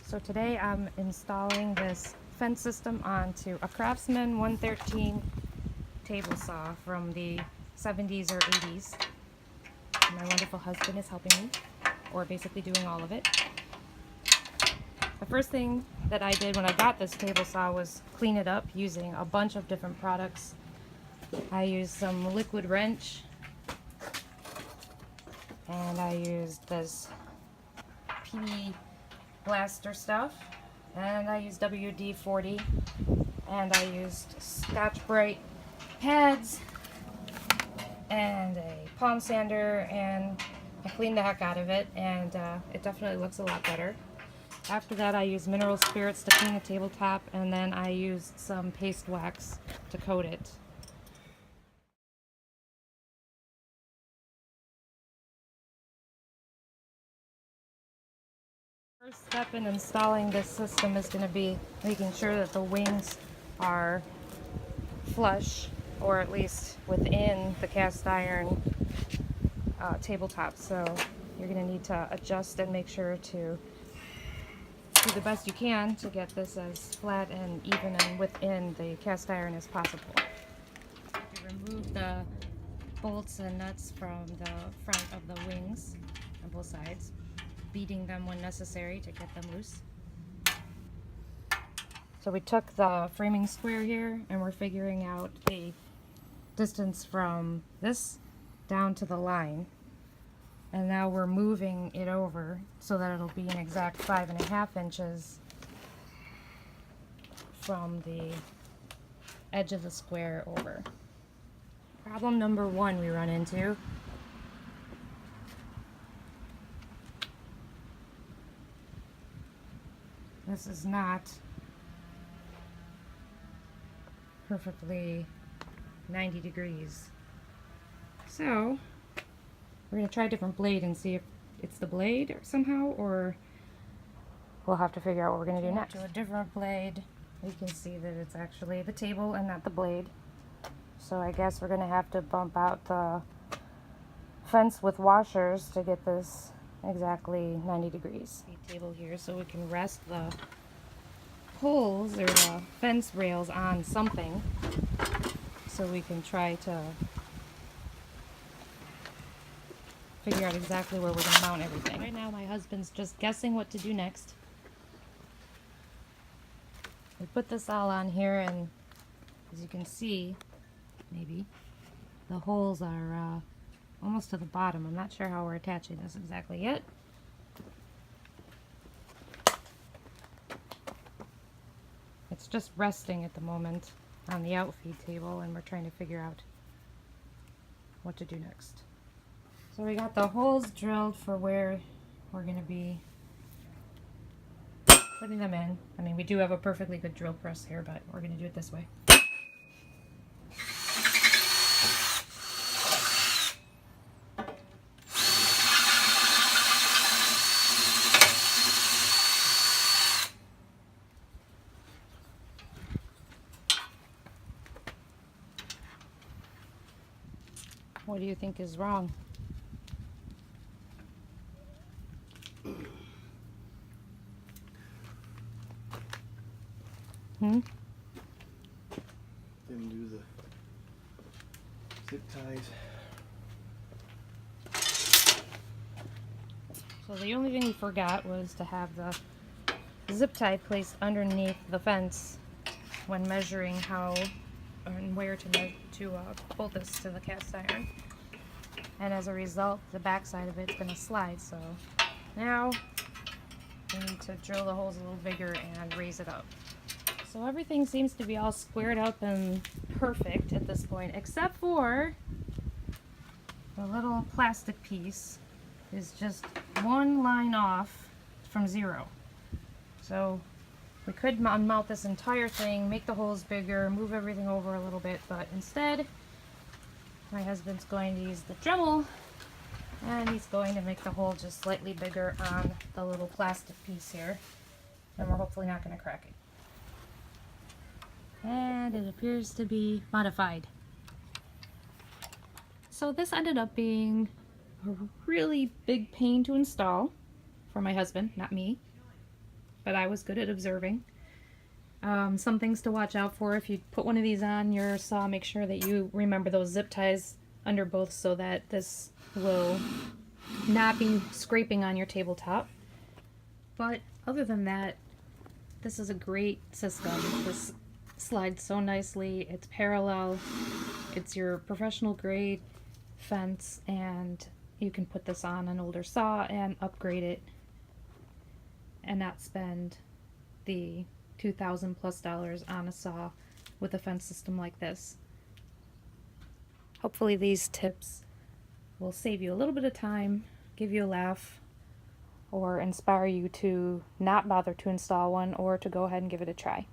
So today I'm installing this fence system onto a Craftsman 113 table saw from the 70s or 80s. My wonderful husband is helping me, or basically doing all of it. The first thing that I did when I got this table saw was clean it up using a bunch of different products. I used some liquid wrench, and I used this PB blaster stuff, and I used WD-40, and I used Scotch-Brite pads and a palm sander, and I cleaned the heck out of it, and it definitely looks a lot better. After that, I used mineral spirits to clean the tabletop, and then I used some paste wax to coat it. First step in installing this system is going to be making sure that the wings are flush, or at least within the cast iron tabletop. So you're going to need to adjust and make sure to do the best you can to get this as flat and even and within the cast iron as possible. You remove the bolts and nuts from the front of the wings on both sides, beating them when necessary to get them loose. So we took the framing square here and we're figuring out the distance from this down to the line, and now we're moving it over so that it'll be an exact 5.5 inches from the edge of the square over. Problem number one we run into this is not perfectly 90 degrees. So we're going to try a different blade and see if it's the blade somehow, or we'll have to figure out what we're going to do next. To a different blade, we can see that it's actually the table and not the blade. So I guess we're going to have to bump out the fence with washers to get this exactly 90 degrees. The table here so we can rest the poles or the fence rails on something, so we can try to figure out exactly where we're going to mount everything. Right now my husband's just guessing what to do next. We put this all on here, and as you can see, maybe, the holes are almost to the bottom. I'm not sure how we're attaching this exactly yet. It's just resting at the moment on the outfeed table, and we're trying to figure out what to do next. So we got the holes drilled for where we're going to be putting them in. I mean, we do have a perfectly good drill press here, but we're going to do it this way. What do you think is wrong? Didn't do the zip ties. So the only thing we forgot was to have the zip tie placed underneath the fence when measuring how and where to bolt this to the cast iron. And as a result, the back side of it's going to slide. So now we need to drill the holes a little bigger and raise it up. So everything seems to be all squared up and perfect at this point, except for the little plastic piece is just one line off from 0. So we could unmount this entire thing, make the holes bigger, move everything over a little bit, but instead my husband's going to use the Dremel, and he's going to make the hole just slightly bigger on the little plastic piece here, and we're hopefully not going to crack it. And it appears to be modified. So this ended up being a really big pain to install for my husband, not me. but I was good at observing. Some things to watch out for: if you put one of these on your saw, make sure that you remember those zip ties under both so that this will not be scraping on your tabletop. But other than that, this is a great system. This slides so nicely. It's parallel. It's your professional grade fence, and you can put this on an older saw and upgrade it and not spend the $2,000+ on a saw with a fence system like this. Hopefully these tips will save you a little bit of time, give you a laugh, or inspire you to not bother to install one or to go ahead and give it a try.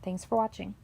Thanks for watching.